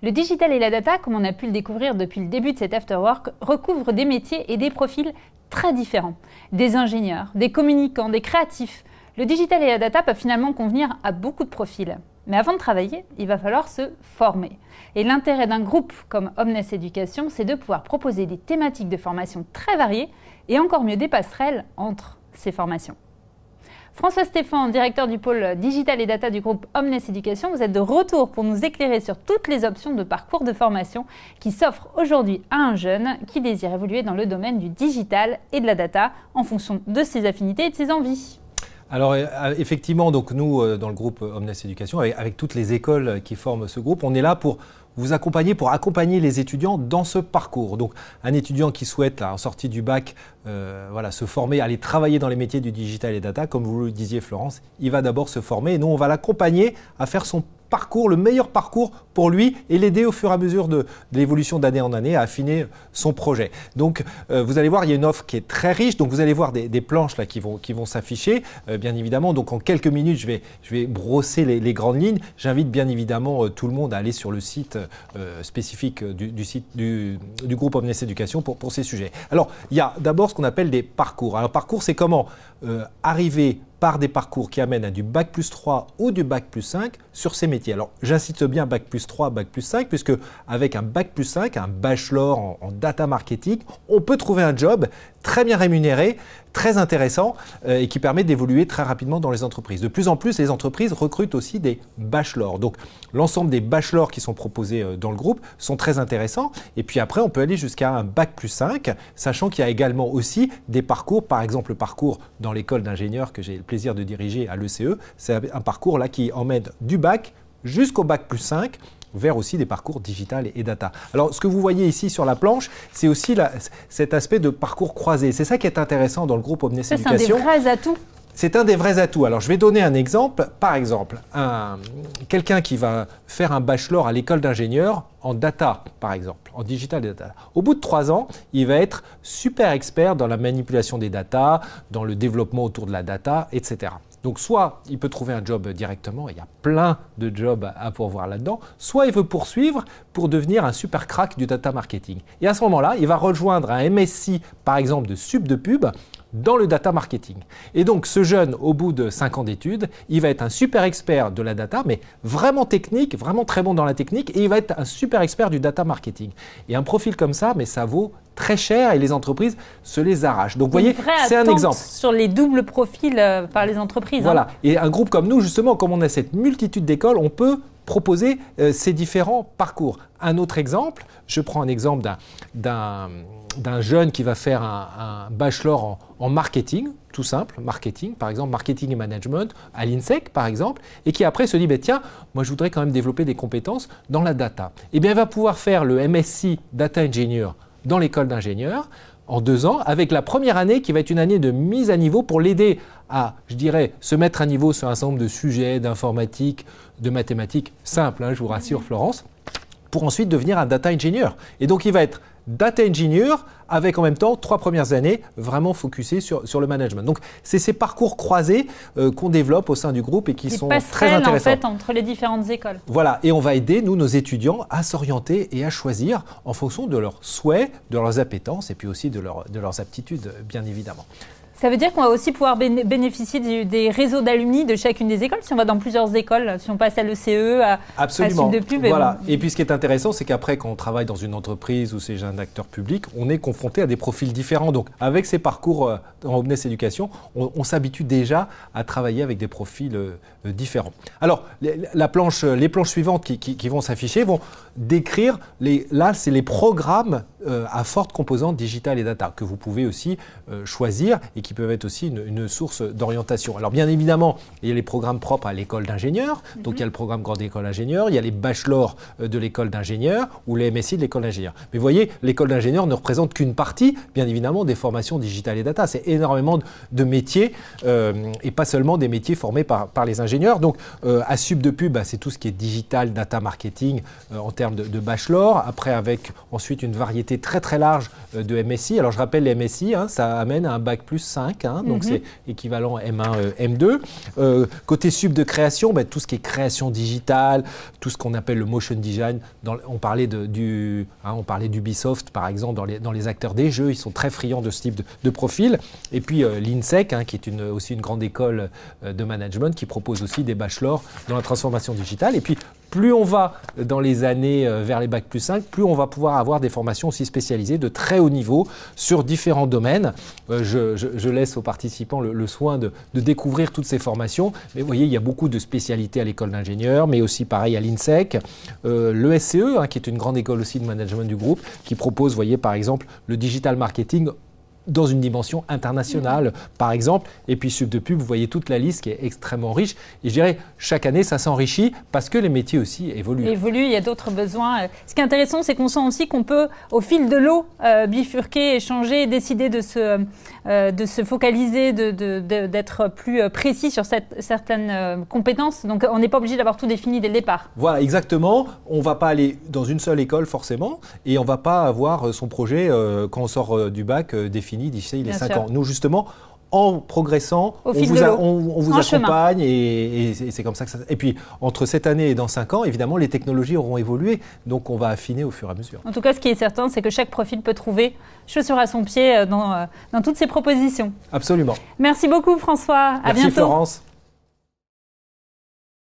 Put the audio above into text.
Le digital et la data, comme on a pu le découvrir depuis le début de cet afterwork, recouvrent des métiers et des profils très différents. Des ingénieurs, des communicants, des créatifs. Le digital et la data peuvent finalement convenir à beaucoup de profils. Mais avant de travailler, il va falloir se former. Et l'intérêt d'un groupe comme Omnes Éducation, c'est de pouvoir proposer des thématiques de formation très variées et encore mieux des passerelles entre ces formations. François Stéphan, directeur du pôle Digital et Data du groupe Omnes Éducation, vous êtes de retour pour nous éclairer sur toutes les options de parcours de formation qui s'offrent aujourd'hui à un jeune qui désire évoluer dans le domaine du digital et de la data en fonction de ses affinités et de ses envies. Alors effectivement, donc nous, dans le groupe Omnes Éducation, avec toutes les écoles qui forment ce groupe, on est là pour vous accompagner, pour accompagner les étudiants dans ce parcours. Donc un étudiant qui souhaite, là, en sortie du bac, se former, aller travailler dans les métiers du digital et data, comme vous le disiez Florence, il va d'abord se former et nous on va l'accompagner à faire son parcours, le meilleur parcours pour lui et l'aider au fur et à mesure de l'évolution d'année en année à affiner son projet. Donc vous allez voir, il y a une offre qui est très riche, donc vous allez voir des planches là qui vont s'afficher, bien évidemment. Donc en quelques minutes, je vais brosser les grandes lignes. J'invite bien évidemment tout le monde à aller sur le site spécifique du groupe Omnes Éducation pour ces sujets. Alors il y a d'abord ce qu'on appelle des parcours. Alors parcours, c'est comment arriver par des parcours qui amènent à du Bac+3 ou du Bac+5 sur ces métiers. Alors j'incite bien Bac+3, Bac+5, puisque avec un Bac+5, un bachelor en data marketing, on peut trouver un job très bien rémunéré, très intéressant et qui permet d'évoluer très rapidement dans les entreprises. De plus en plus, les entreprises recrutent aussi des bachelors. Donc l'ensemble des bachelors qui sont proposés dans le groupe sont très intéressants. Et puis après, on peut aller jusqu'à un Bac+5, sachant qu'il y a également aussi des parcours, par exemple le parcours dans l'école d'ingénieurs que j'ai le plaisir de diriger à l'ECE. C'est un parcours là qui emmène du bac jusqu'au Bac+5, vers aussi des parcours digital et data. Alors, ce que vous voyez ici sur la planche, c'est aussi cet aspect de parcours croisé. C'est ça qui est intéressant dans le groupe Omnes Éducation. C'est un des vrais atouts. C'est un des vrais atouts. Alors, je vais donner un exemple. Par exemple, quelqu'un qui va faire un bachelor à l'école d'ingénieurs en data, par exemple, en digital et data. Au bout de 3 ans, il va être super expert dans la manipulation des data, dans le développement autour de la data, etc. Donc, soit il peut trouver un job directement, il y a plein de jobs à pourvoir là-dedans, soit il veut poursuivre pour devenir un super crack du data marketing. Et à ce moment-là, il va rejoindre un MSI, par exemple, de sub de pub, dans le data marketing. Et donc ce jeune, au bout de 5 ans d'études, il va être un super expert de la data, mais vraiment technique, vraiment très bon dans la technique, et il va être un super expert du data marketing. Et un profil comme ça, mais ça vaut très cher et les entreprises se les arrachent. Donc vous voyez, c'est un exemple. Sur les doubles profils par les entreprises. Voilà, et un groupe comme nous, justement, comme on a cette multitude d'écoles, on peut proposer ces différents parcours. Un autre exemple, je prends un exemple d'un jeune qui va faire un bachelor en marketing, tout simple, marketing, par exemple, marketing et management, à l'INSEC, par exemple, et qui après se dit, tiens, moi je voudrais quand même développer des compétences dans la data. Eh bien, il va pouvoir faire le MSc Data Engineer dans l'école d'ingénieurs en 2 ans, avec la première année qui va être une année de mise à niveau pour l'aider à, je dirais, se mettre à niveau sur un certain nombre de sujets, d'informatique, de mathématiques, simples, je vous rassure Florence, pour ensuite devenir un data engineer. Et donc il va être data engineer avec en même temps 3 premières années vraiment focusées sur le management. Donc c'est ces parcours croisés qu'on développe au sein du groupe et qui sont très intéressants. En fait entre les différentes écoles. Voilà, et on va aider nous, nos étudiants, à s'orienter et à choisir en fonction de leurs souhaits, de leurs appétences et puis aussi de leurs aptitudes, bien évidemment. Ça veut dire qu'on va aussi pouvoir bénéficier des réseaux d'alumni de chacune des écoles, si on va dans plusieurs écoles, si on passe à l'ECE, à sub de pub. Voilà. Et puis ce qui est intéressant, c'est qu'après, quand on travaille dans une entreprise ou c'est un acteur public, on est confronté à des profils différents. Donc avec ces parcours en Omnes Éducation, on s'habitue déjà à travailler avec des profils différents. Alors les planches suivantes qui vont s'afficher vont décrire, là c'est les programmes à forte composante digitale et data que vous pouvez aussi choisir et qui peuvent être aussi une source d'orientation. Alors bien évidemment, il y a les programmes propres à l'école d'ingénieurs, donc il y a le programme Grande École d'ingénieurs, il y a les bachelors de l'école d'ingénieurs ou les MSI de l'école d'ingénieurs. Mais vous voyez, l'école d'ingénieurs ne représente qu'une partie, bien évidemment, des formations digitales et data. C'est énormément de métiers et pas seulement des métiers formés par les ingénieurs. Donc à sub de pub, c'est tout ce qui est digital, data marketing en termes de bachelor. Après, avec ensuite une variété très très large de MSI. Alors je rappelle les MSI, ça amène à un Bac+5 5, hein, donc c'est équivalent M1, M2. Côté sub de création, tout ce qui est création digitale, tout ce qu'on appelle le motion design. On parlait d'Ubisoft, par exemple, dans les acteurs des jeux. Ils sont très friands de ce type de profil. Et puis l'INSEC, qui est aussi une grande école de management, qui propose aussi des bachelors dans la transformation digitale. Et puis, plus on va dans les années vers les Bac+5, plus on va pouvoir avoir des formations aussi spécialisées de très haut niveau sur différents domaines. Je laisse aux participants le soin de découvrir toutes ces formations. Mais vous voyez, il y a beaucoup de spécialités à l'école d'ingénieurs, mais aussi pareil à l'INSEC. L'ESCE, qui est une grande école aussi de management du groupe, qui propose, vous voyez, par exemple, le digital marketing dans une dimension internationale, par exemple. Et puis Sub de Pub, vous voyez toute la liste qui est extrêmement riche. Et je dirais, chaque année, ça s'enrichit parce que les métiers aussi évoluent. Il y a d'autres besoins. Ce qui est intéressant, c'est qu'on sent aussi qu'on peut, au fil de l'eau, bifurquer, échanger, décider de se focaliser, d'être plus précis sur certaines compétences. Donc, on n'est pas obligé d'avoir tout défini dès le départ. Voilà, exactement. On ne va pas aller dans une seule école, forcément, et on ne va pas avoir son projet, quand on sort du bac, défini d'ici les 5 ans. Nous, justement, en progressant, on vous accompagne et c'est comme ça que ça... Et puis, entre cette année et dans 5 ans, évidemment, les technologies auront évolué. Donc, on va affiner au fur et à mesure. En tout cas, ce qui est certain, c'est que chaque profil peut trouver chaussure à son pied dans toutes ces propositions. Absolument. Merci beaucoup, François. À bientôt. Merci, Florence.